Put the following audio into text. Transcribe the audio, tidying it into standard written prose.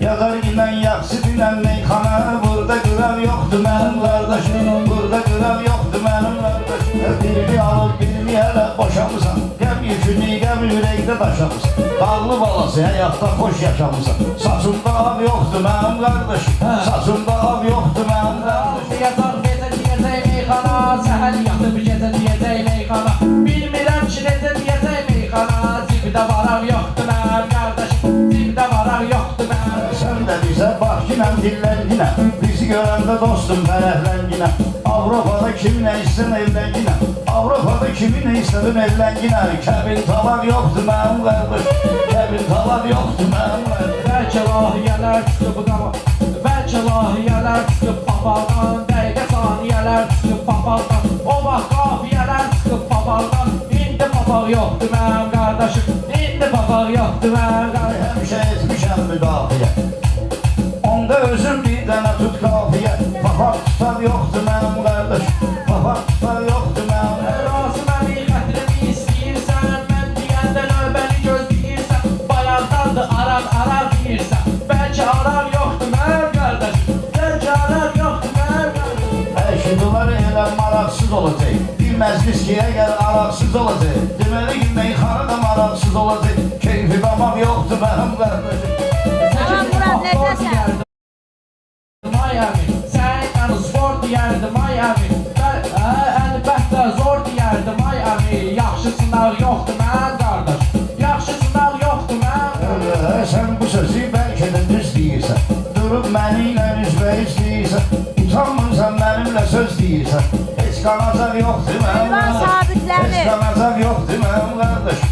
Yazar ilə yaxşı dinən meyxana. Burada qırav yoxdur mənim qardaşım, burada qırav yoxdur mənim qardaşım. Birini alıb birini hələ boşamısan, qəm yükünü qəm ürəkdə daşamısan. Bağlı balası həyatda xoş yaşamısan. Saçımda av yoxdur mənim qardaşım, saçımda av yoxdur mənim qardaşım. Yazar gecə deyəcək meyxana, səhər yatıb gecə deyəcək meyxana. Bilmirəm ki necə deyəcək meyxana. Zibdə varam yoxdur mənim qardaşım, zibdə varam yoxdur mənim. Sən də bizə bax ginəm dillənginə, bizi görəndə dostum fərəhlənginə. Avropada kimi nə istən evlənginə, Avropada kimi nə istədim evlənginə. Kəbin tavan yoxdur mənim qardaşım, kəbin tavan yoxdur mənim qardaşım. Bəlkə lahiyələr çıxıb qaba, bəlkə lahiyələr çıxıb papaldan. Dəqiqə saniyələr çıxıb papaldan, o vaxt qafiyələr çıxıb papaldan. İndi papaq yoxdur mənim qardaşım, indi papaq yoxdur mənim qardaşım. Həmişə etmişəm müdafiə, onda özüm bir dənə tut qafiyə. Papaq tutar yoxdur mənim qardaşım, papaq tutar yoxdur mənim qardaşım. Rasımə bir xətrimi istəyirsən, mən deyəndə növbəni gözləyirsən. Bayandandır arar deyirsən, bəlkə arar yoxdur mənim qardaşım, bəlkə arar yoxdur mənim qardaşım. Əşidular elə maraqsız olacaq, bir məclis ki əgər araqsız olacaq. Deməli ki meyxana da maraqsız olacaq, keyfi damaq yoxdur mənim qardaşım. Miami, sən yəni sport deyərdi Miami. Əlbəttə zor deyərdi Miami. Yaxşı sınaq yoxdur mən qardaş, yaxşı sınaq yoxdur mən. Sən bu sözü bəlkə də düz deyirsən, durub məni ilə üzmək istəyirsən. Utanmırsan mənimlə söz deyirsən, heç qanacaq yoxdur mənim qardaş, heç qanacaq yoxdur mənim qardaş.